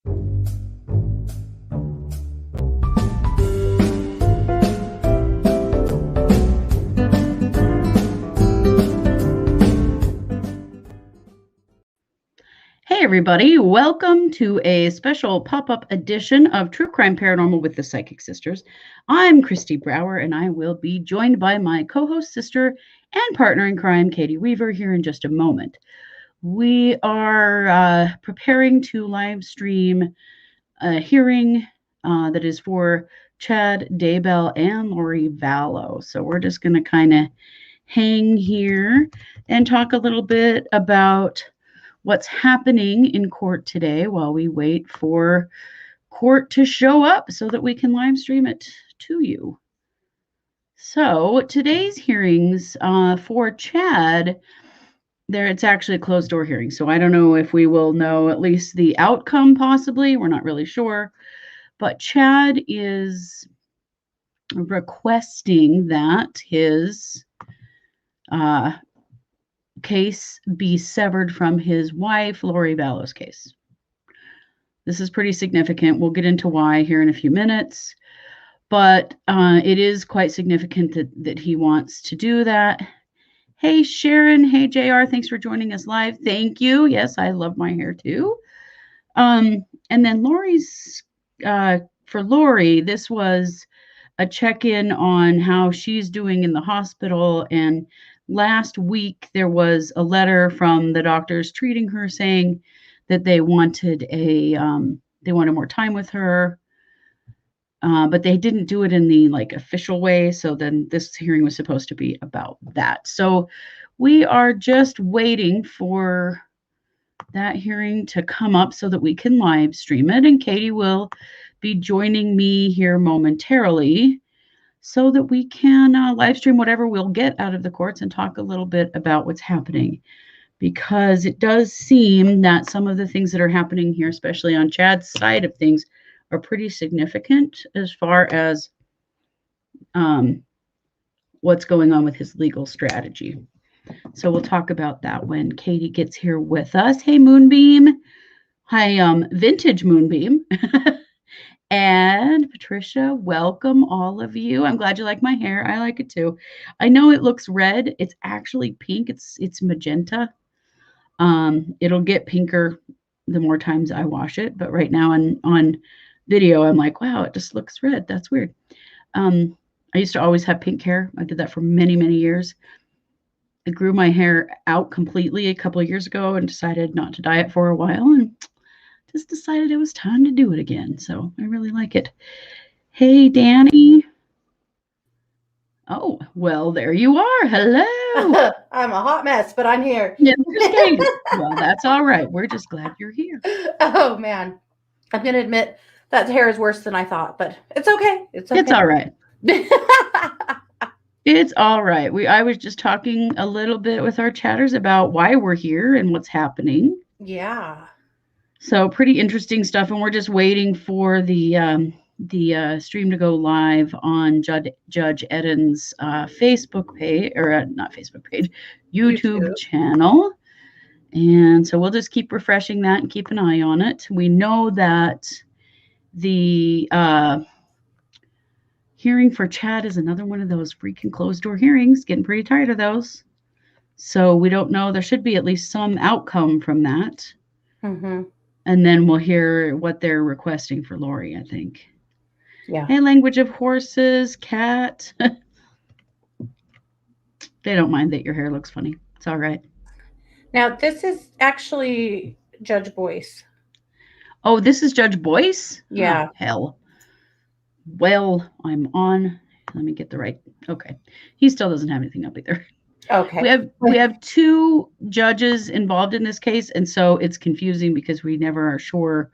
Hey everybody, welcome to a special pop-up edition of True Crime Paranormal with the Psychic Sisters. I'm Christy Brower and I will be joined by my co-host sister and partner in crime, Katie Weaver, here in just a moment. We are preparing to live stream a hearing that is for Chad Daybell and Lori Vallow. So we're just going to kind of hang here and talk a little bit about what's happening in court today while we wait for court to show up so that we can live stream it to you. So today's hearings for Chad, it's actually a closed door hearing. So I don't know if we will know at least the outcome possibly. We're not really sure. But Chad is requesting that his case be severed from his wife, Lori Vallow's case. This is pretty significant. We'll get into why here in a few minutes, but it is quite significant that he wants to do that. Hey, Sharon. Hey, JR. Thanks for joining us live. Thank you. Yes, I love my hair too. And then Lori's, for Lori, this was a check-in on how she's doing in the hospital. And last week, there was a letter from the doctors treating her saying that they wanted more time with her, but they didn't do it in the official way. So then this hearing was supposed to be about that. So we are just waiting for that hearing to come up so that we can live stream it. And Katie will be joining me here momentarily so that we can live stream whatever we'll get out of the courts and talk a little bit about what's happening, because it does seem that some of the things that are happening here, especially on Chad's side of things, are pretty significant as far as what's going on with his legal strategy. So we'll talk about that when Katie gets here with us. Hey, Moonbeam. Hi, Vintage Moonbeam. And Patricia, welcome all of you. I'm glad you like my hair. I like it too. I know it looks red. It's actually pink. It's magenta. It'll get pinker the more times I wash it. But right now on video, I'm like, wow, it just looks red. That's weird. I used to always have pink hair. I did that for many, many years. I grew my hair out completely a couple of years ago and decided not to dye it for a while, and just decided it was time to do it again. So I really like it. Hey, Danny. Oh, well, there you are. Hello. I'm a hot mess, but I'm here. Yeah, well, that's all right. We're just glad you're here. Oh, man. I'm going to admit that hair is worse than I thought, but it's okay. It's okay. It's all right. It's all right. I was just talking a little bit with our chatters about why we're here and what's happening. Yeah. So pretty interesting stuff, and we're just waiting for the stream to go live on Judge Eden's Facebook page, or not Facebook page, YouTube channel. And so we'll just keep refreshing that and keep an eye on it. We know that the hearing for Chad is another one of those freaking closed door hearings. Getting pretty tired of those. So we don't know. There should be at least some outcome from that. Mm-hmm. And then we'll hear what they're requesting for Lori, I think. Yeah. Hey, language of horses, cat. They don't mind that your hair looks funny. It's all right. Now, this is actually Judge Boyce. Oh, this is Judge Boyce? Yeah. Oh, hell. Well, I'm on. Let me get the right. Okay. He still doesn't have anything up either. Okay. We have two judges involved in this case, and so it's confusing because we never are sure.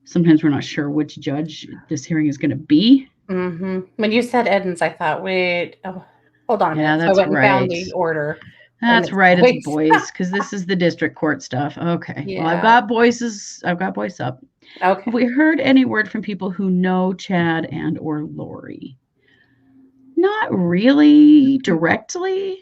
Sometimes we're not sure which judge this hearing is going to be. Mm-hmm. When you said Edens, I thought, wait, hold on a minute. That's so I went right. and found the order. That's right. Boyce. It's Boyce, because this is the district court stuff. Okay. Yeah. Well, I've got Boyce up. Okay. Have we heard any word from people who know Chad and or Lori? Not really directly.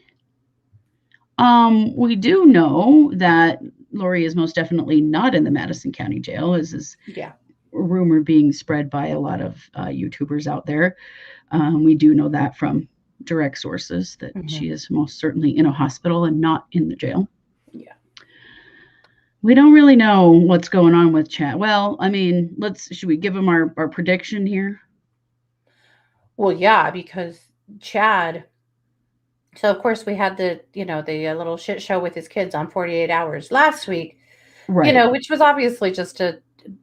We do know that Lori is most definitely not in the Madison County Jail, as is Yeah. rumor being spread by a lot of YouTubers out there. We do know that from direct sources that Mm-hmm. she is most certainly in a hospital and not in the jail. Yeah. We don't really know what's going on with Chad. Well, I mean, should we give him our prediction here? Well, yeah, because Chad. So of course we had the little shit show with his kids on 48 Hours last week, Right. which was obviously just a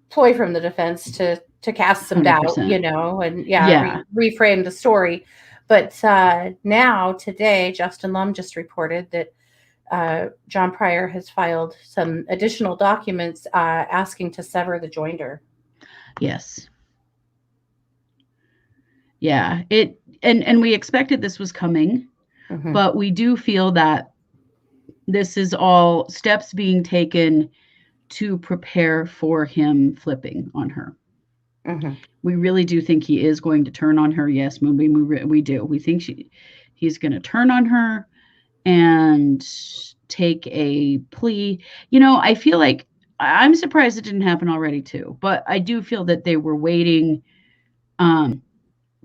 ploy from the defense to cast some doubt, 100%. and yeah, Yeah. reframe the story. But now today, Justin Lum just reported that John Pryor has filed some additional documents asking to sever the joinder. Yes. Yeah. And we expected this was coming, Mm-hmm. but we do feel that this is all steps being taken to prepare for him flipping on her. Mm-hmm. We really do think he is going to turn on her. Yes, Moonbeam, we do. We think he's going to turn on her and take a plea. I feel like I'm surprised it didn't happen already too, but I do feel that they were waiting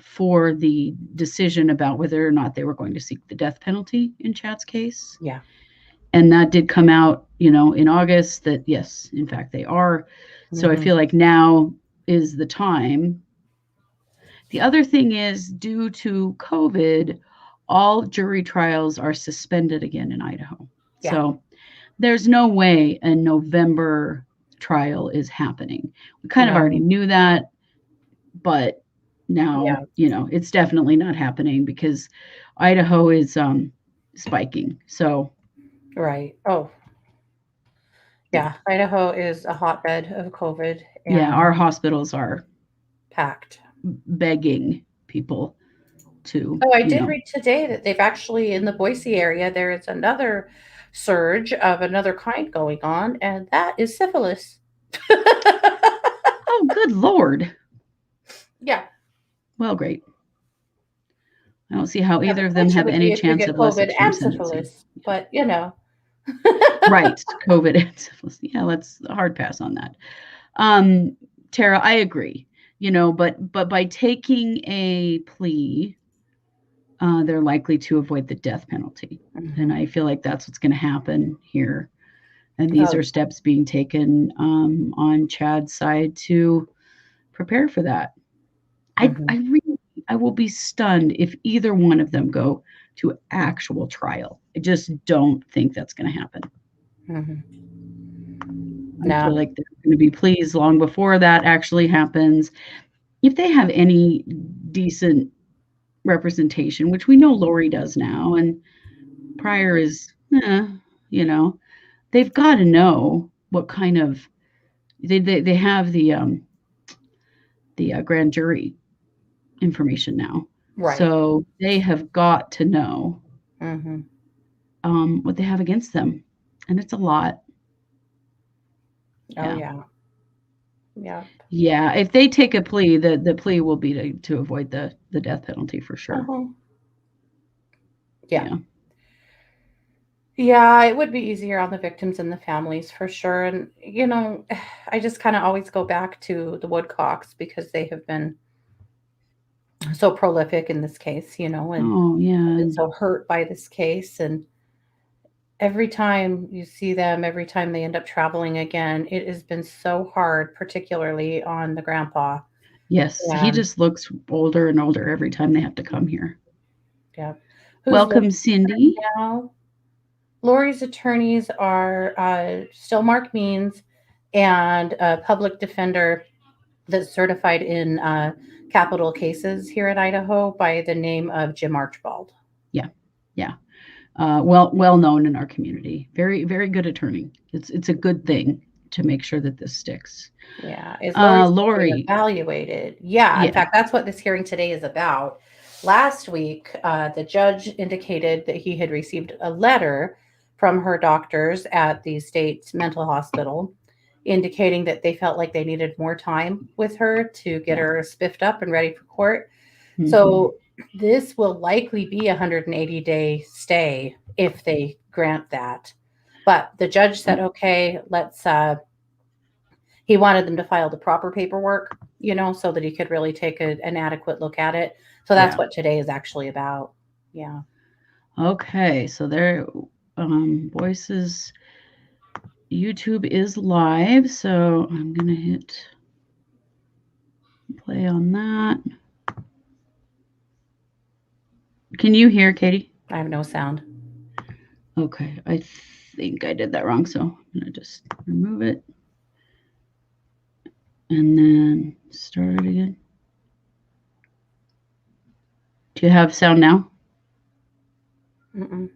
for the decision about whether or not they were going to seek the death penalty in Chad's case. Yeah. And that did come out, in August that yes, in fact they are. So I Mm-hmm. feel like now is the time. The other thing is due to COVID, all jury trials are suspended again in Idaho. Yeah. So there's no way a November trial is happening. We kind of already No. knew that, but now, Yeah. it's definitely not happening because Idaho is spiking. So Right. Oh, yeah. yeah. Idaho is a hotbed of COVID Yeah, and our hospitals are packed. begging people to, Oh, I did read today that they've actually, in the Boise area, there is another surge of another kind going on, and that is syphilis. oh, good Lord. Yeah. Well, great. I don't see how The either of them prevention have would any be if you chance get of less COVID extreme and sentencing. syphilis, but Right. COVID and syphilis. Yeah, that's a hard pass on that. Tara, I agree. But by taking a plea, they're likely to avoid the death penalty. And Mhm. I feel like that's what's going to happen here. And these Oh, are steps being taken on Chad's side to prepare for that. mhm, I will be stunned if either one of them go to actual trial. I just don't think that's going to happen. mhm. I feel No. like there's going to be pleas long before that actually happens. If they have any decent representation, which we know Lori does now, and Pryor is, you know, they've got to know what kind of they have the grand jury information now, Right. so they have got to know Mhm. what they have against them, and it's a lot. Oh, Yeah, yeah. Yeah. yeah. If they take a plea, the plea will be to avoid the death penalty for sure. Uh-huh. Yeah. Yeah, Yeah, it would be easier on the victims and the families for sure. And, I just kind of always go back to the Woodcocks because they have been so prolific in this case, and oh yeah, I've been and so hurt by this case. And every time you see them, every time they end up traveling again, it has been so hard, particularly on the grandpa. yes, he And just looks older and older every time they have to come here. yeah, who's Lori's Welcome, Cindy. attorney now? Lori's attorneys are still Mark Means and a public defender that's certified in capital cases here in Idaho by the name of Jim Archibald. Yeah, yeah. Well known in our community. Very very good attorney. It's a good thing to make sure that this sticks. Yeah. Is Lori's being Lori. evaluated? Yeah. In Yeah. fact, that's what this hearing today is about. Last week, the judge indicated that he had received a letter from her doctors at the state mental hospital indicating that they felt like they needed more time with her to get Yeah. her spiffed up and ready for court. Mm-hmm. So this will likely be a 180-day stay if they grant that. But the judge said, okay, let's, he wanted them to file the proper paperwork, so that he could really take an adequate look at it. So that's what today is actually about. Yeah. Okay, so there, Voices YouTube is live, so I'm gonna hit play on that. Can you hear, Katie? I have no sound. Okay, I think I did that wrong, so I'm gonna just remove it and then start it again. Do you have sound now? Mm-mm.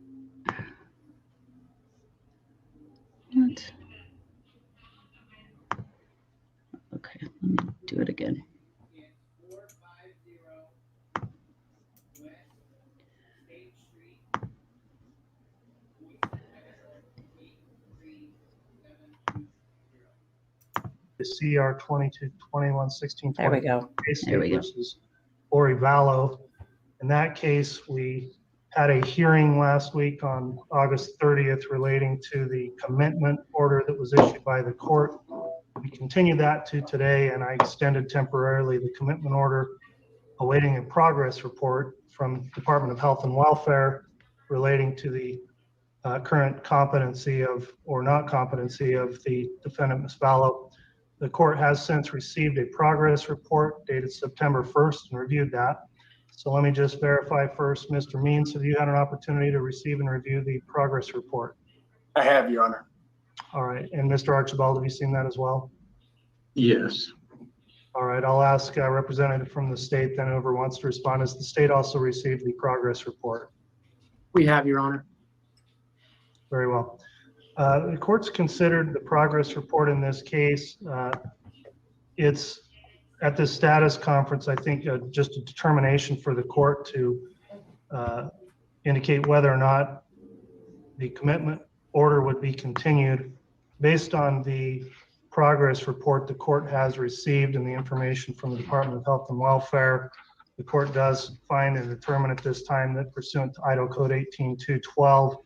What? Okay, let me do it again. The CR 22211620. There we go. There we go. Versus Lori Vallow. In that case, we had a hearing last week on August 30th relating to the commitment order that was issued by the court. We continued that to today, and I extended temporarily the commitment order, awaiting a progress report from Department of Health and Welfare relating to the current competency of, or not competency of, the defendant, Ms. Vallow. The court has since received a progress report dated September 1st and reviewed that. So let me just verify first, Mr. Means, have you had an opportunity to receive and review the progress report? I have, Your Honor. All right, and Mr. Archibald, have you seen that as well? Yes. All right, I'll ask a representative from the state then whoever wants to respond. Has the state also received the progress report? We have, Your Honor. Very well. The court's considered the progress report in this case. It's at this status conference, I think, just a determination for the court to indicate whether or not the commitment order would be continued. Based on the progress report the court has received and the information from the Department of Health and Welfare, the court does find and determine at this time that pursuant to Idaho Code 18212,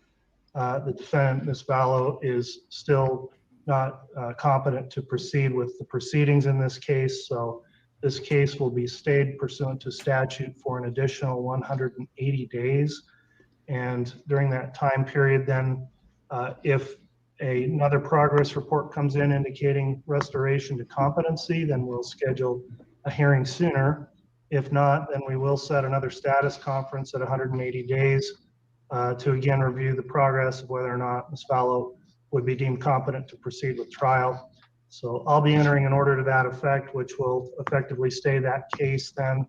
the defendant, Ms. Vallow, is still not competent to proceed with the proceedings in this case. So this case will be stayed pursuant to statute for an additional 180 days. And during that time period, then if another progress report comes in indicating restoration to competency, then we'll schedule a hearing sooner. If not, then we will set another status conference at 180 days to again review the progress of whether or not Ms. Vallow would be deemed competent to proceed with trial. So I'll be entering an order to that effect, which will effectively stay that case then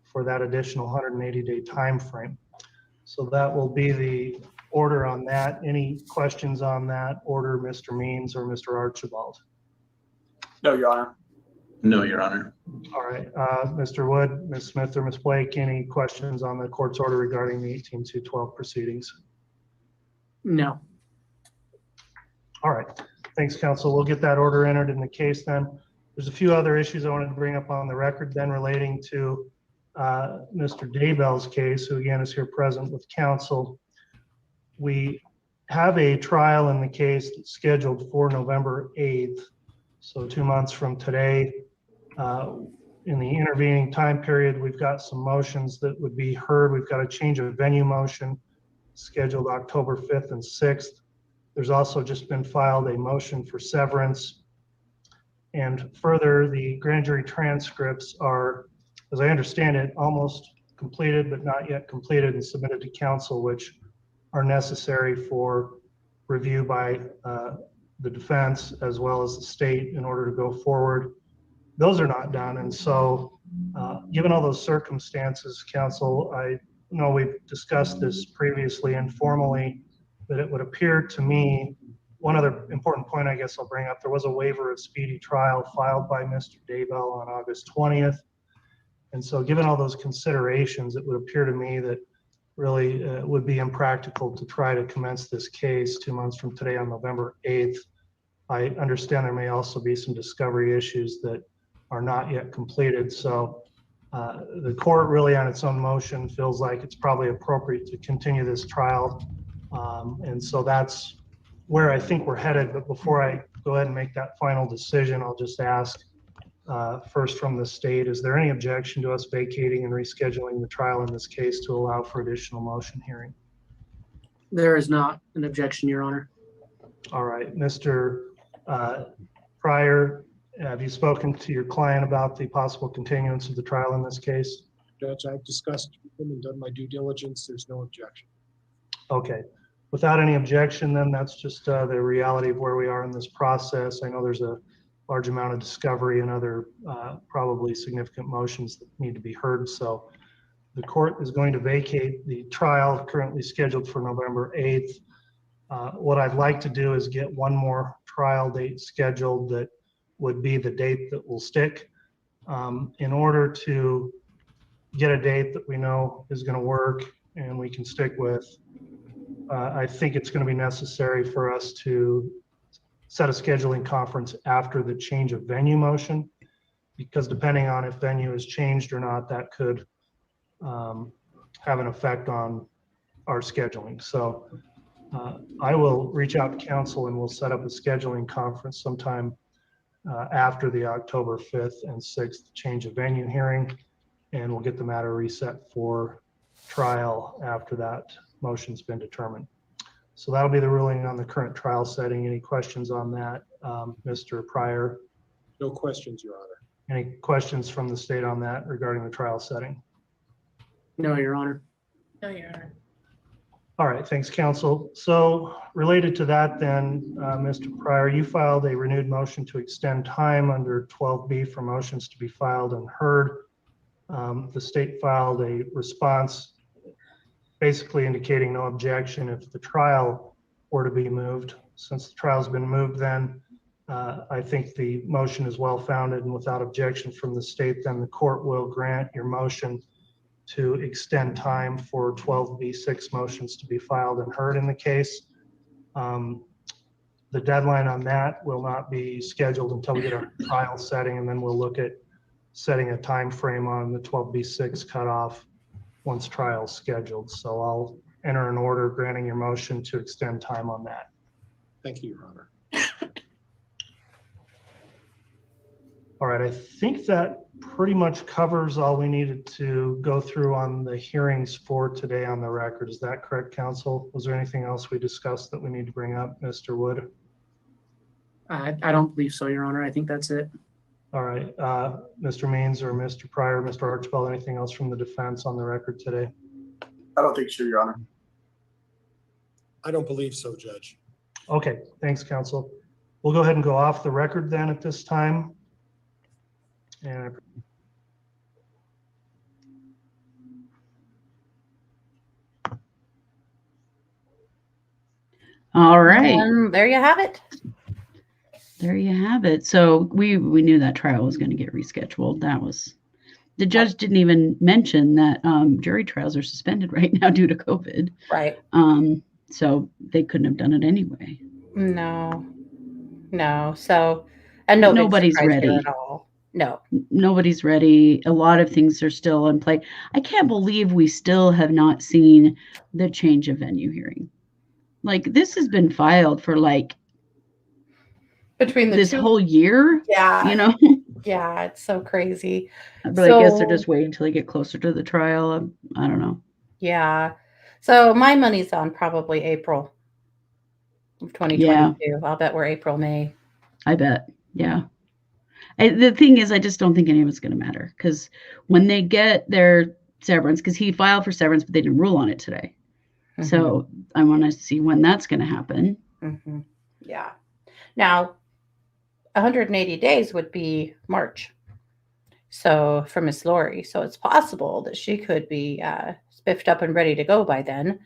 for that additional 180-day time frame. So that will be the order on that. Any questions on that order, Mr. Means or Mr. Archibald? No, Your Honor. No, Your Honor. All right, Mr. Wood, Ms. Smith, or Ms. Blake, any questions on the court's order regarding the 18212 proceedings? No. All right, thanks, counsel. We'll get that order entered in the case then. There's a few other issues I wanted to bring up on the record then relating to Mr. Daybell's case, who again is here present with counsel. We have a trial in the case that's scheduled for November 8th, so 2 months from today. In the intervening time period, we've got some motions that would be heard. We've got a change of venue motion scheduled October 5th and 6th. There's also just been filed a motion for severance. And further, the grand jury transcripts are, as I understand it, almost completed, but not yet completed and submitted to counsel, which are necessary for review by the defense as well as the state in order to go forward. Those are not done. And so given all those circumstances, counsel, I know we've discussed this previously informally, but it would appear to me, one other important point I guess I'll bring up, there was a waiver of speedy trial filed by Mr. Daybell on August 20th. And so given all those considerations, it would appear to me that really it would be impractical to try to commence this case 2 months from today on November 8th. I understand there may also be some discovery issues that are not yet completed. So the court really on its own motion feels like it's probably appropriate to continue this trial. And so that's where I think we're headed, but before I go ahead and make that final decision, I'll just ask first from the state, is there any objection to us vacating and rescheduling the trial in this case to allow for additional motion hearing? There is not an objection, Your Honor. All right, Mr. Pryor, have you spoken to your client about the possible continuance of the trial in this case? Judge, I've discussed with them and done my due diligence. There's no objection. Okay. Without any objection, then that's just the reality of where we are in this process. I know there's a large amount of discovery and other probably significant motions that need to be heard. So the court is going to vacate the trial currently scheduled for November 8th. What I'd like to do is get one more trial date scheduled that would be the date that will stick. In order to get a date that we know is going to work and we can stick with, I think it's going to be necessary for us to set a scheduling conference after the change of venue motion, because depending on if venue is changed or not, that could have an effect on our scheduling. So I will reach out to council and we'll set up a scheduling conference sometime after the October 5th and 6th change of venue hearing, and we'll get the matter reset for trial after that motion's been determined. So that'll be the ruling on the current trial setting. Any questions on that, Mr. Pryor? No questions, Your Honor. Any questions from the state on that regarding the trial setting? No, Your Honor. No, Your Honor. All right, thanks, counsel. So related to that then, Mr. Pryor, you filed a renewed motion to extend time under 12B for motions to be filed and heard. The state filed a response basically indicating no objection if the trial were to be moved. Since the trial's been moved, then I think the motion is well founded and without objection from the state, then the court will grant your motion to extend time for 12B6 motions to be filed and heard in the case. The deadline on that will not be scheduled until we get our trial setting, and then we'll look at setting a time frame on the 12B6 cutoff once trial is scheduled. So I'll enter an order granting your motion to extend time on that. Thank you, Your Honor. All right, I think that pretty much covers all we needed to go through on the hearings for today on the record. Is that correct, counsel? Was there anything else we discussed that we need to bring up, Mr. Wood? I don't believe so, Your Honor. I think that's it. All right, Mr. Means or Mr. Pryor, Mr. Archibald, anything else from the defense on the record today? I don't think so, Your Honor. I don't believe so, Judge. Okay, thanks, counsel. We'll go ahead and go off the record then at this time. And All right. There you have it. There you have it. So we knew that trial was going to get rescheduled. That was, the judge didn't even mention that jury trials are suspended right now due to COVID. Right. So they couldn't have done it anyway. No. So, and no, Nobody's ready at all. No. Nobody's ready. A lot of things are still in play. I can't believe we still have not seen the change of venue hearing. Like, this has been filed for like Between the this two, whole year. yeah, You know, yeah, it's so crazy. but I guess they're So- just waiting until they get closer to the trial. I don't know. Yeah. So my money's on probably April of 2022. I'll bet we're April, May. I bet. Yeah. The thing is, I just don't think any of it's going to matter, because when they get their severance, because he filed for severance, but they didn't rule on it today. So I want to see when that's going to happen. Mhm. Yeah. Now, 180 days would be March. So for Miss Lori, so it's possible that she could be spiffed up and ready to go by then.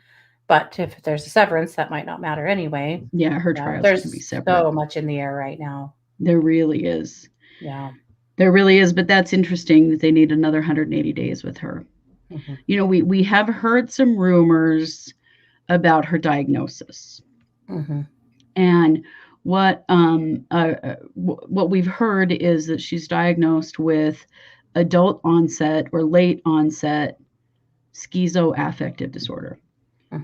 But if there's a severance, that might not matter anyway. Yeah, her Yeah, trial's going there's to be separate. so much in the air right now. There really is. Yeah. There really is. But that's interesting that they need another 180 days with her. Mhm. You know, we have heard some rumors about her diagnosis. Mhm. And what we've heard is that she's diagnosed with adult onset or late onset schizoaffective disorder.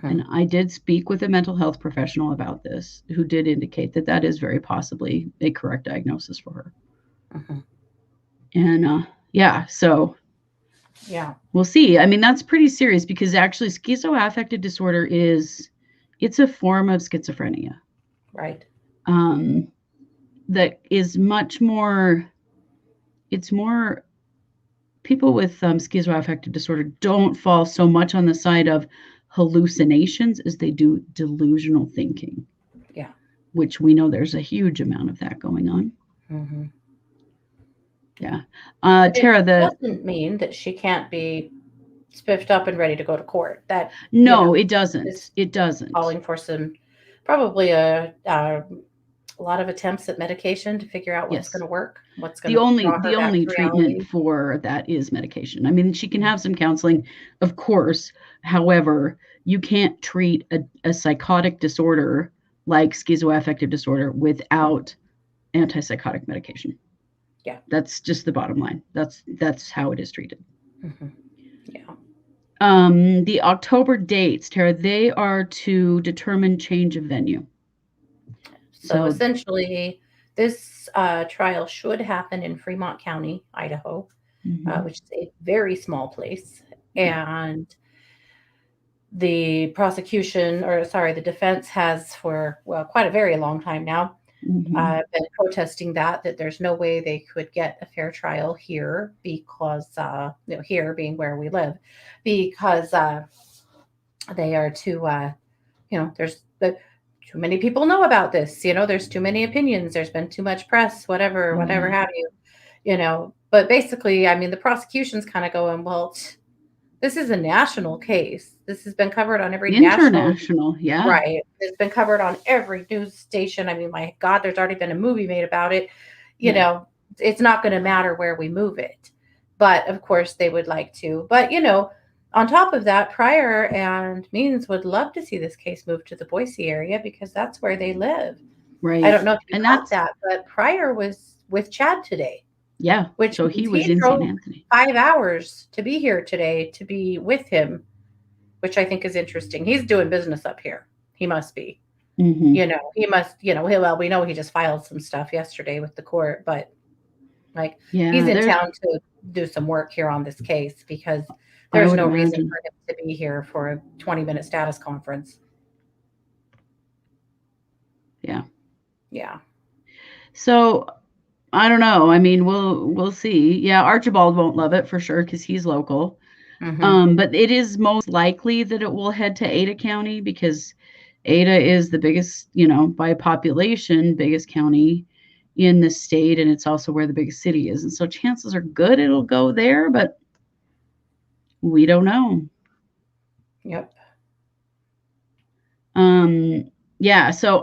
And I did speak with a mental health professional about this, who did indicate that that is very possibly a correct diagnosis for her. And yeah, so Yeah. we'll see. I mean, that's pretty serious, because actually schizoaffective disorder it's a form of schizophrenia. Right. That is much more, it's more, people with schizoaffective disorder don't fall so much on the side of hallucinations as they do delusional thinking. Yeah. Which we know there's a huge amount of that going on. Yeah. Tara, It doesn't mean that she can't be spiffed up and ready to go to court. That no, it doesn't. It doesn't. Calling for some, probably a lot of attempts at medication to figure out what's going to work, what's going to the only treatment for that is medication. I mean, she can have some counseling, of course. However, you can't treat a psychotic disorder like schizoaffective disorder without antipsychotic medication. Yeah. That's just the bottom line. That's how it is treated. Yeah. The October dates, Tara, they are to determine change of venue. So essentially, this trial should happen in Fremont County, Idaho, which is a very small place. And the the defense has for, quite a very long time now, been protesting that there's no way they could get a fair trial here because, here being where we live, because they are too, there's too many people know about this, there's too many opinions, there's been too much press, whatever have you, but basically, I mean, the prosecution's kind of going, well, this is a national case. This has been covered on every international, yeah. Right. It's been covered on every news station. I mean, my God, there's already been a movie made about it. You know, it's not going to matter where we move it. But of course they would like to. But, on top of that, Pryor and Means would love to see this case move to the Boise area because that's where they live. Right. I don't know if you got that, but Pryor was with Chad today. Yeah. So he was in St. Anthony. 5 hours to be here today to be with him, which I think is interesting. He's doing business up here. He must be. He must, well, we know he just filed some stuff yesterday with the court, but he's in town to do some work here on this case because there's no reason for him to be here for a 20-minute status conference. Yeah. Yeah. So I don't know. I mean, we'll see. Yeah, Archibald won't love it for sure because he's local. But it is most likely that it will head to Ada County because Ada is the biggest, by population, biggest county in the state, and it's also where the biggest city is. And so chances are good it'll go there, but we don't know. Yep. Yeah. So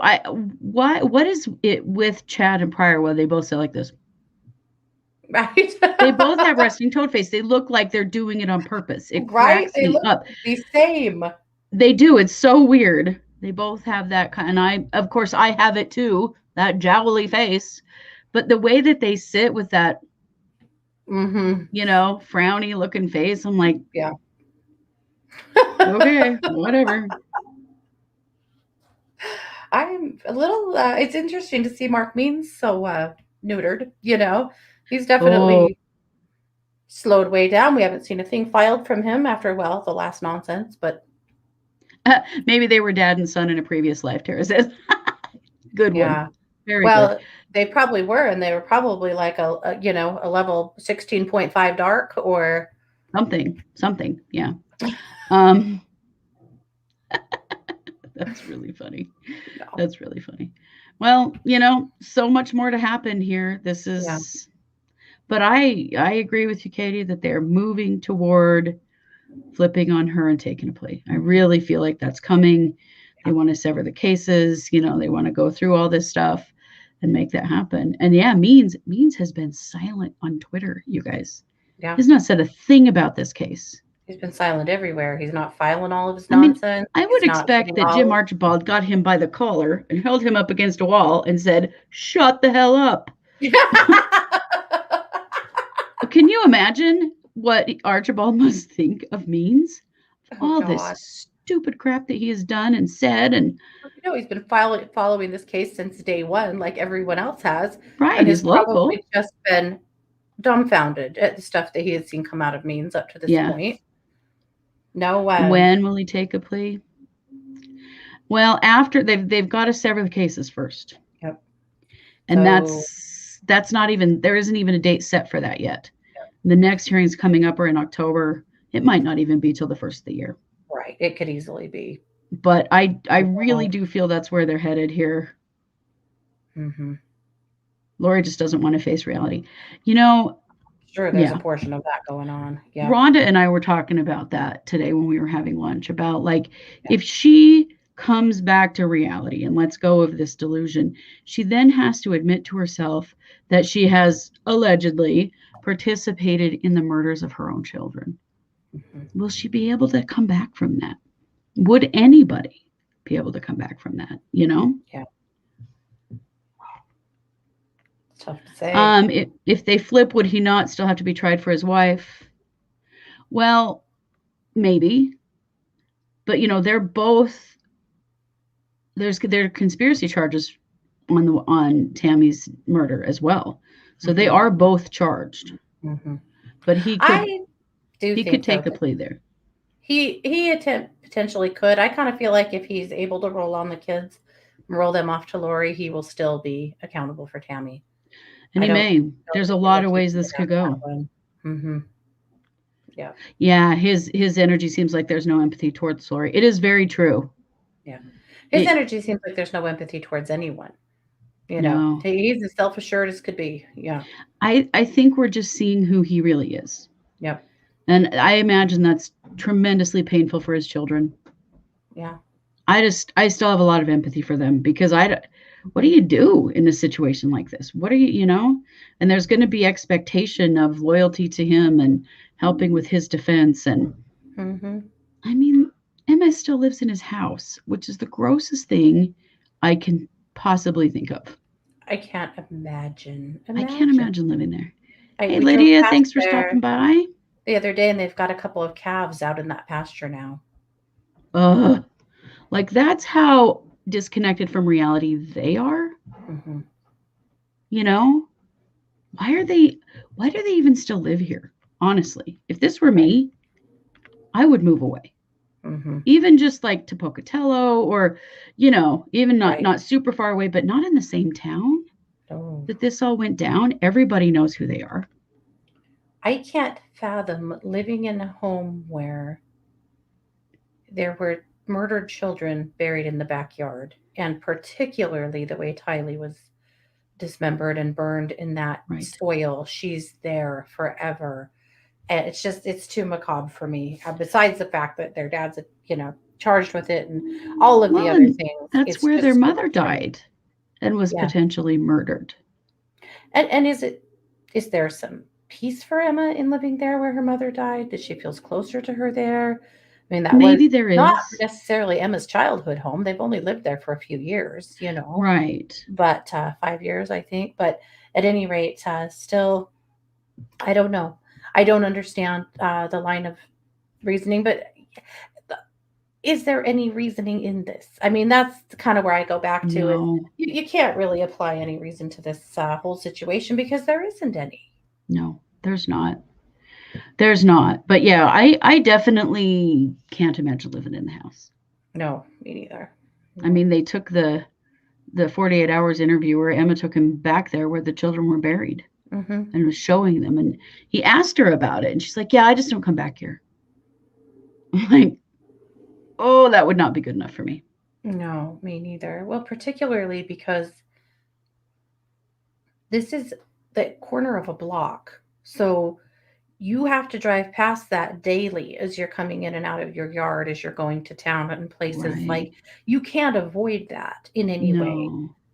what is it with Chad and Pryor? Well, they both say like this. Right. They both have resting toad face. They look like they're doing it on purpose. It cracks they me look up. The same. They do. It's so weird. They both have that kind. And of course, I have it too. That jowly face. But the way that they sit with that, frowny looking face, I'm like, yeah. Okay, whatever. I'm a little. It's interesting to see Mark Means so neutered. He's definitely slowed way down. We haven't seen a thing filed from him after the last nonsense, but maybe they were dad and son in a previous life. Tara says, "Good one, very well, good." They probably were, and they were probably like a level 16.5 dark or something. Yeah. That's really funny. No. That's really funny. Well, so much more to happen here. This is, but I agree with you, Katie, that they're moving toward flipping on her and taking a plea. I really feel like that's coming. They want to sever the cases. They want to go through all this stuff and make that happen. And Means has been silent on Twitter, you guys. Yeah. He's not said a thing about this case. He's been silent everywhere. He's not filing all of his nonsense. I would expect that Jim Archibald got him by the collar and held him up against a wall and said, "Shut the hell up." Can you imagine what Archibald must think of Means? All this stupid crap that he has done and said. And He's been following this case since day one, like everyone else has, right, and he's has local. probably just been dumbfounded at the stuff that he has seen come out of Means up to this Yeah. point. No, When will he take a plea? Well, after they've got to sever the cases first. Yep. And So- that's not even, there isn't even a date set for that yet. Yep. The next hearings coming up are in October. It might not even be till the first of the year. Right. It could easily be. But I really do feel that's where they're headed here. Mm-hmm. Lori just doesn't want to face reality. You know, sure, there's a portion of that going on. Yeah. Rhonda and I were talking about that today when we were having lunch, about like, if she comes back to reality and lets go of this delusion, she then has to admit to herself that she has allegedly participated in the murders of her own children. Mm-hmm. Will she be able to come back from that? Would anybody be able to come back from that? You know? Yeah. It's tough to say. If they flip, would he not still have to be tried for his wife? Well, maybe. But, you know, they're both, there are conspiracy charges on Tammy's murder as well. So they are both charged. Mm-hmm. But he could take a plea there. He potentially could. I kind of feel like if he's able to roll on the kids, roll them off to Lori, he will still be accountable for Tammy. And he may. There's a lot of ways this could go. Mm-hmm. Yeah. Yeah. His energy seems like there's no empathy towards Lori. It is very true. Yeah. His energy seems like there's no empathy towards anyone. You know, he's as self-assured as could be. Yeah. I think we're just seeing who he really is. Yep. And I imagine that's tremendously painful for his children. Yeah. I still have a lot of empathy for them, because what do you do in a situation like this? What are you know? And there's going to be expectation of loyalty to him and helping with his defense. And I mean, Emma still lives in his house, which is the grossest thing I can possibly think of. I can't imagine. I can't imagine living there. Hey, Lydia, thanks for stopping by. The other day, and they've got a couple of calves out in that pasture now. Like, that's how disconnected from reality they are. Mm-hmm. You know, why do they even still live here? Honestly, if this were me, I would move away. Mm-hmm. Even just like to Pocatello, or, you know, even not super far away, but not in the same town that this all went down. Everybody knows who they are. I can't fathom living in a home where there were murdered children buried in the backyard, and particularly the way Tylee was dismembered and burned in that soil. She's there forever. And it's too macabre for me. Besides the fact that their dad's, charged with it and all of the other things. That's where their mother died and was potentially murdered. And is there some peace for Emma in living there where her mother died? That she feels closer to her there? I mean, that maybe was there is not necessarily Emma's childhood home. They've only lived there for a few years, Right. But 5 years, I think. But at any rate, still, I don't know. I don't understand the line of reasoning, but is there any reasoning in this? I mean, that's kind of where I go back to. No. You can't really apply any reason to this whole situation because there isn't any. No, there's not. There's not. But yeah, I definitely can't imagine living in the house. No, me neither. No. I mean, they took the 48 hours interview where Emma took him back there where the children were buried. Mm-hmm. And was showing them, and he asked her about it, and she's like, yeah, I just don't come back here. I'm like, oh, that would not be good enough for me. No, me neither. Well, particularly because this is the corner of a block, so you have to drive past that daily as you're coming in and out of your yard, as you're going to town and places. Like, you can't avoid that in any way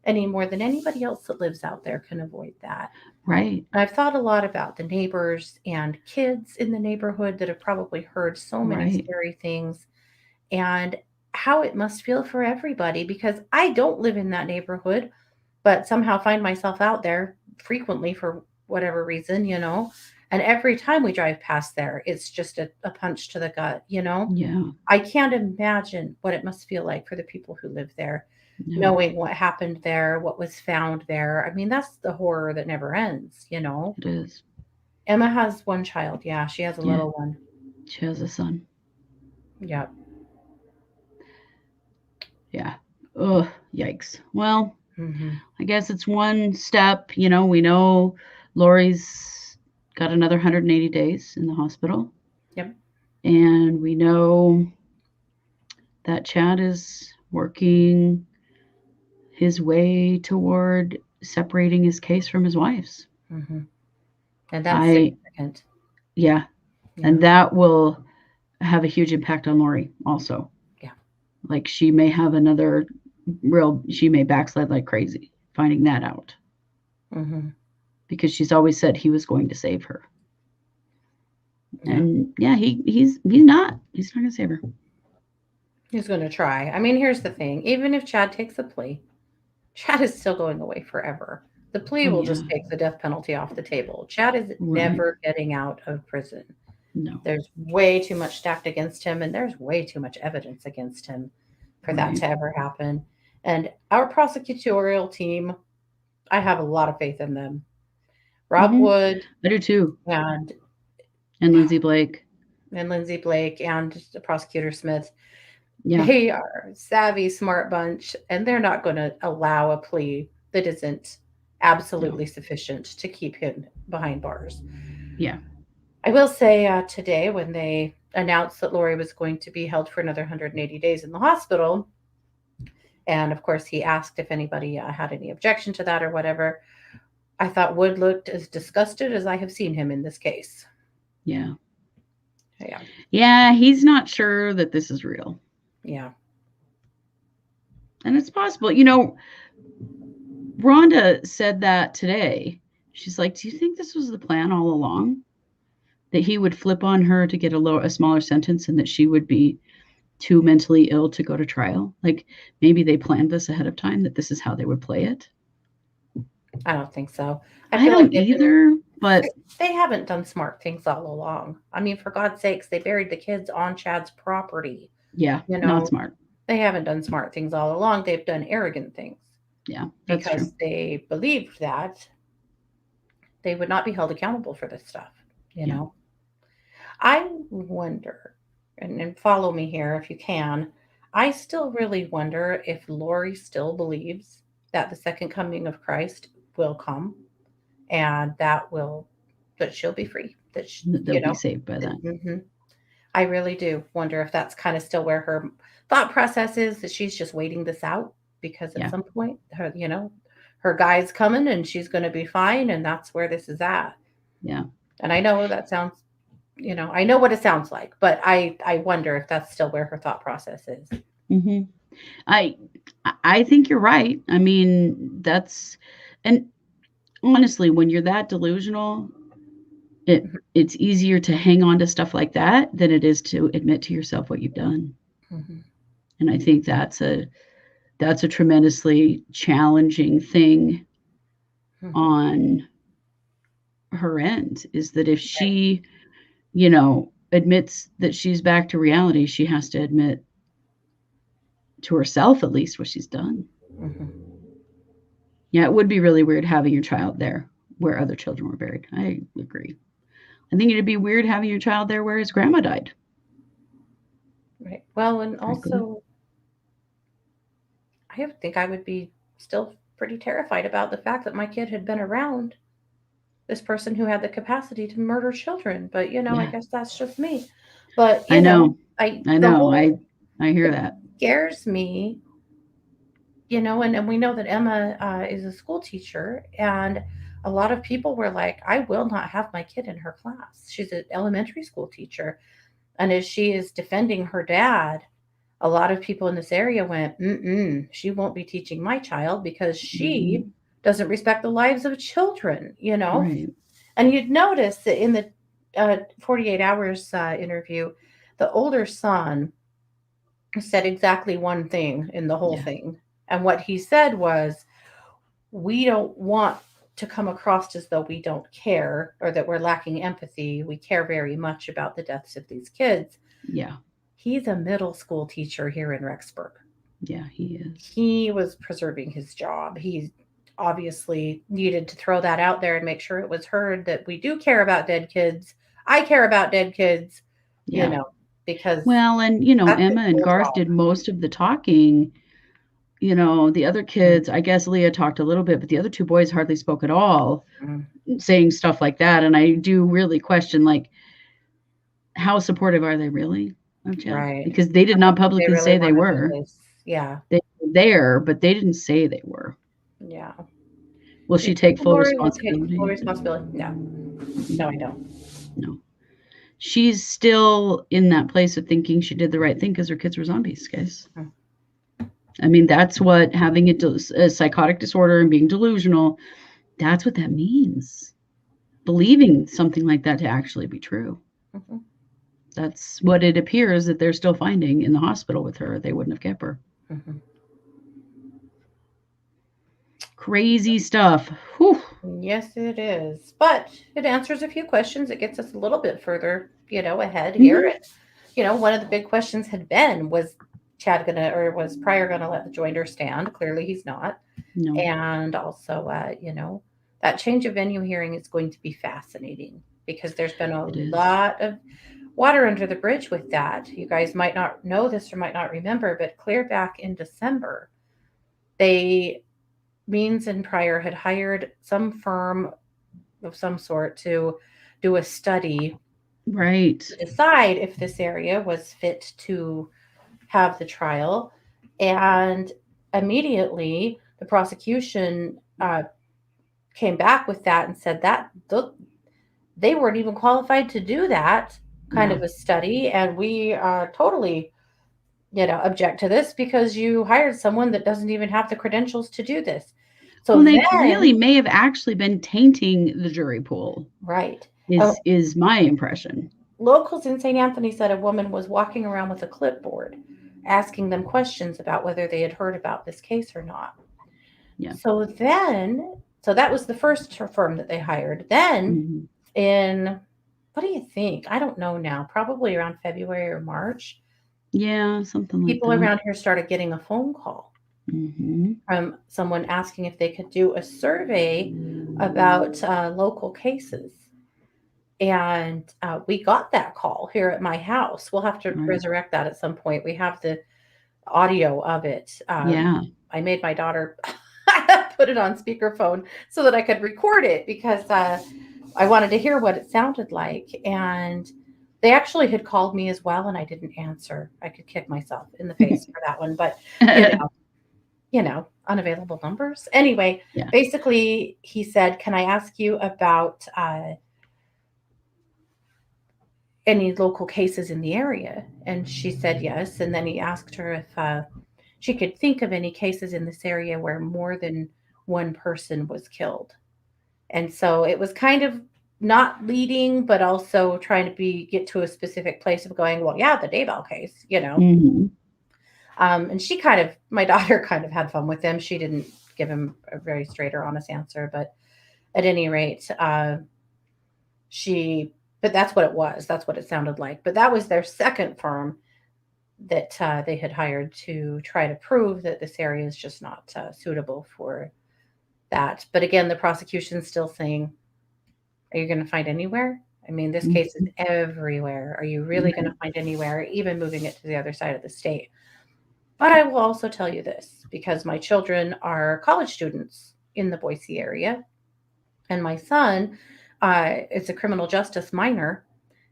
any more than anybody else that lives out there can avoid that. Right. I've thought a lot about the neighbors and kids in the neighborhood that have probably heard so many scary things, and how it must feel for everybody, because I don't live in that neighborhood, but somehow find myself out there frequently for whatever reason, And every time we drive past there, it's just a punch to the gut, Yeah. I can't imagine what it must feel like for the people who live there, No, knowing what happened there, what was found there. I mean, that's the horror that never ends, it is. Emma has one child. Yeah, she has a Yeah. little one. She has a son. Yeah. Yeah. Ugh, yikes. Well, Hmm. I guess it's one step. We know Lori's got another 180 days in the hospital. Yep. And we know that Chad is working his way toward separating his case from his wife's. Hmm. And that's Yeah. significant. And that will have a huge impact on Lori also. Yeah. Like she may have she may backslide like crazy finding that out. Hmm. Because she's always said he was going to save her. Yeah. And yeah, he's not going to save her. He's going to try. I mean, here's the thing. Even if Chad takes a plea, Chad is still going away forever. The plea will just take the death penalty off the table. Chad is never getting out of prison. No. There's way too much stacked against him, and there's way too much evidence against him for that to ever happen. And our prosecutorial team, I have a lot of faith in them. Rob Wood. I do too. And Lindsay Blake. And the prosecutor Smith. Yeah. They are savvy, smart bunch, and they're not going to allow a plea that isn't absolutely sufficient to keep him behind bars. Yeah. I will say today, when they announced that Lori was going to be held for another 180 days in the hospital, and of course he asked if anybody had any objection to that or whatever, I thought Wood looked as disgusted as I have seen him in this case. Yeah. Yeah. Yeah, he's not sure that this is real. Yeah. And it's possible. Rhonda said that today. She's like, do you think this was the plan all along? That he would flip on her to get a smaller sentence and that she would be too mentally ill to go to trial? Like maybe they planned this ahead of time, that this is how they would play it. I don't think so. I don't either, but they haven't done smart things all along. I mean, for God's sakes, they buried the kids on Chad's property. Yeah, not smart. They haven't done smart things all along. They've done arrogant things. Yeah, that's because true. They believed that they would not be held accountable for this stuff. You know, I wonder, and follow me here if you can. I still really wonder if Lori still believes that the second coming of Christ will come, and that she'll be free. That they'll be saved by that. Mm-hmm. I really do wonder if that's kind of still where her thought process is, that she's just waiting this out because at some point, her guy's coming and she's going to be fine, and that's where this is at. Yeah. And I know that sounds, I know what it sounds like, but I wonder if that's still where her thought process is. Mm-hmm. I think you're right. I mean, and honestly, when you're that delusional, it's easier to hang on to stuff like that than it is to admit to yourself what you've done. Mm-hmm. And I think that's a tremendously challenging thing on her end, is that if she, admits that she's back to reality, she has to admit to herself at least what she's done. Mm-hmm. Yeah, it would be really weird having your child there where other children were buried. I agree. I think it'd be weird having your child there where his grandma died. Right. Well, and also, I think I would be still pretty terrified about the fact that my kid had been around this person who had the capacity to murder children. But, I guess that's just me. But, I know. I hear that. Scares me, and we know that Emma is a school teacher, and a lot of people were like, I will not have my kid in her class. She's an elementary school teacher. And as she is defending her dad, a lot of people in this area went, she won't be teaching my child because she doesn't respect the lives of children, Right. And you'd notice that in the 48 Hours interview, the older son said exactly one thing in the whole thing. And what he said was, we don't want to come across as though we don't care or that we're lacking empathy. We care very much about the deaths of these kids. Yeah. He's a middle school teacher here in Rexburg. Yeah, he is. He was preserving his job. He obviously needed to throw that out there and make sure it was heard that we do care about dead kids. I care about dead kids, Yeah. Because well, and Emma and Garth did most of the talking. The other kids, I guess Leah talked a little bit, but the other two boys hardly spoke at all, saying stuff like that. And I do really question, like, how supportive are they really of Chad? Right. Because they did not publicly really say they wanna were. do this. Yeah. They were there, but they didn't say they were. Yeah. Will she take full Lori will take responsibility? full responsibility. No. No, I don't. No. She's still in that place of thinking she did the right thing because her kids were zombies, guys. I mean, that's what having a psychotic disorder and being delusional, that's what that means. Believing something like that to actually be true. Mm-hmm. That's what it appears that they're still finding in the hospital with her. They wouldn't have kept her. Mm-hmm. Crazy stuff. Whew. Yes, it is. But it answers a few questions. It gets us a little bit further, ahead here. One of the big questions had been, was Chad was Pryor gonna let the joinder stand? Clearly he's not. No. And also, that change of venue hearing is going to be fascinating because there's been a lot of water under the bridge with that. You guys might not know this or might not remember, but clear back in December, Means and Pryor had hired some firm of some sort to do a study, right, to decide if this area was fit to have the trial. And immediately the prosecution came back with that and said that they weren't even qualified to do that kind of a study. And we totally, object to this because you hired someone that doesn't even have the credentials to do this. So they really may have actually been tainting the jury pool. Right. Is my impression. Locals in St. Anthony said a woman was walking around with a clipboard asking them questions about whether they had heard about this case or not. Yeah. So that was the first firm that they hired. Then in, what do you think? I don't know now, probably around February or March. Yeah, something like that. People around here started getting a phone call from someone asking if they could do a survey about local cases. And we got that call here at my house. We'll have to resurrect that at some point. We have the audio of it. I made my daughter put it on speakerphone so that I could record it because I wanted to hear what it sounded like. And they actually had called me as well, and I didn't answer. I could kick myself in the face for that one. But, unavailable numbers. Anyway, basically, he said, can I ask you about any local cases in the area? And she said yes. And then he asked her if she could think of any cases in this area where more than one person was killed. And so it was kind of not leading, but also trying to get to a specific place of going, well, yeah, the Daybell case, and my daughter kind of had fun with him. She didn't give him a very straight or honest answer, but at any rate, but that's what it was. That's what it sounded like. But that was their second firm that they had hired to try to prove that this area is just not suitable for that. But again, the prosecution's still saying, are you going to find anywhere? I mean, this case is everywhere. Are you really going to find anywhere, even moving it to the other side of the state? But I will also tell you this, because my children are college students in the Boise area, and my son is a criminal justice minor.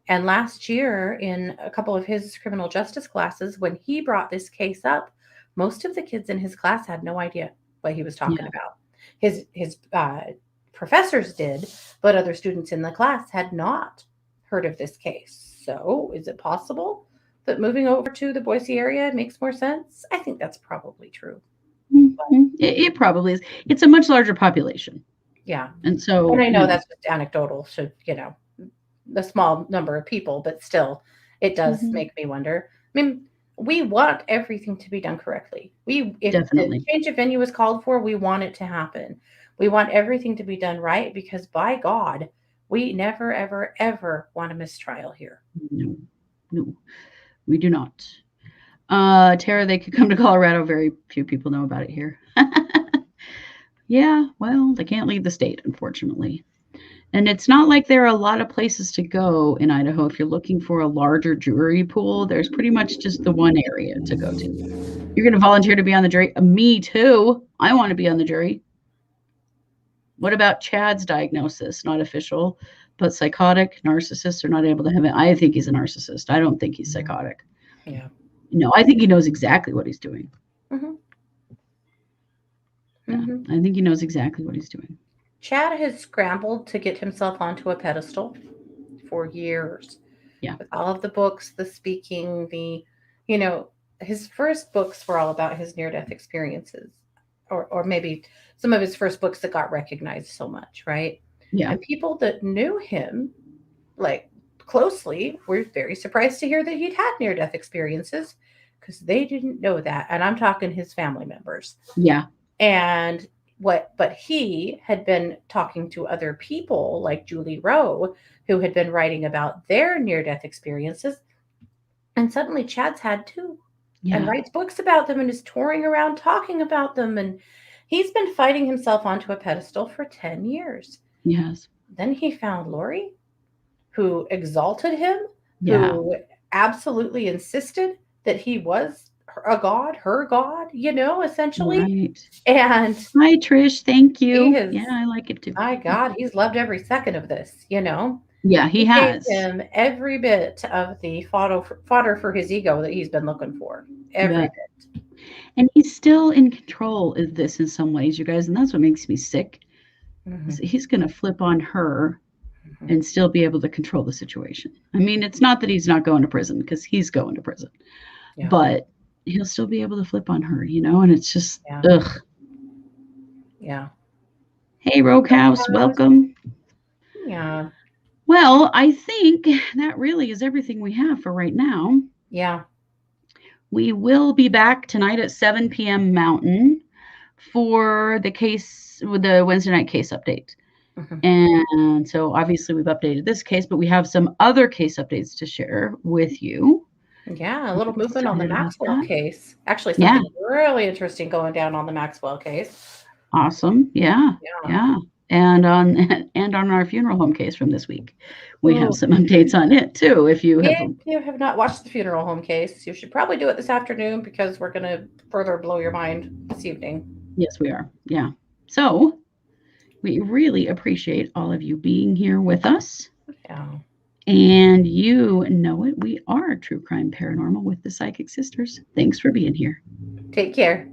And last year, in a couple of his criminal justice classes, when he brought this case up, most of the kids in his class had no idea what he was talking about. His professors did, but other students in the class had not heard of this case. So is it possible that moving over to the Boise area makes more sense? I think that's probably true. It probably is. It's a much larger population. Yeah. And so, and I know that's just anecdotal, so, the small number of people, but still, it does make me wonder. I mean, we want everything to be done correctly. If Definitely. the change of venue is called for, we want it to happen. We want everything to be done right because, by God, we never, ever, ever want a mistrial here. No, no, we do not. Tara, they could come to Colorado. Very few people know about it here. Yeah, well, they can't leave the state, unfortunately. And it's not like there are a lot of places to go in Idaho. If you're looking for a larger jury pool, there's pretty much just the one area to go to. You're going to volunteer to be on the jury? Me too. I want to be on the jury. What about Chad's diagnosis? Not official, but psychotic, narcissist, or not able to have it. I think he's a narcissist. I don't think he's psychotic. Yeah. No, I think he knows exactly what he's doing. Mm-hmm. Yeah, Mm-hmm. I think he knows exactly what he's doing. Chad has scrambled to get himself onto a pedestal for years. Yeah. With all of the books, the speaking, his first books were all about his near-death experiences, or maybe some of his first books that got recognized so much, right? Yeah. And people that knew him, like, closely, were very surprised to hear that he'd had near-death experiences because they didn't know that. And I'm talking his family members. Yeah. And but he had been talking to other people like Julie Rowe, who had been writing about their near-death experiences. And suddenly Chad's had too, and writes books about them and is touring around talking about them. And he's been fighting himself onto a pedestal for 10 years. Yes. Then he found Lori, who exalted him, Yeah. who absolutely insisted that he was a god, her god, essentially. Right. And hi, Trish. Thank you. He is- Yeah, I like it too. my God, he's loved every second of this, Yeah, he gave has. him every bit of the fodder for his ego that he's been looking for. Every bit. And he's still in control of this in some ways, you guys. And that's what makes me sick. Mhm. He's going to flip on her Mhm. and still be able to control the situation. I mean, it's not that he's not going to prison, because he's going to prison. Yeah. But he'll still be able to flip on her, and it's just, Yeah. ugh. Yeah. Hey, Rogue House, welcome. Yeah. Well, I think that really is everything we have for right now. Yeah. We will be back tonight at 7 p.m. Mountain for the case, with the Wednesday night case update. Mhm. And so obviously we've updated this case, but we have some other case updates to share with you. Yeah. A little movement on the Excited about Maxwell that. case. Actually, Yeah. something really interesting going down on the Maxwell case. Awesome. Yeah. Yeah. Yeah. And on our funeral home case from this week, we Ooh. have some updates on it too. If you have, If you have not watched the funeral home case, you should probably do it this afternoon because we're going to further blow your mind this evening. yes, we are. Yeah. So we really appreciate all of you being here with us. Yeah. And you know it, we are True Crime Paranormal with the Psychic Sisters. Thanks for being here. Take care.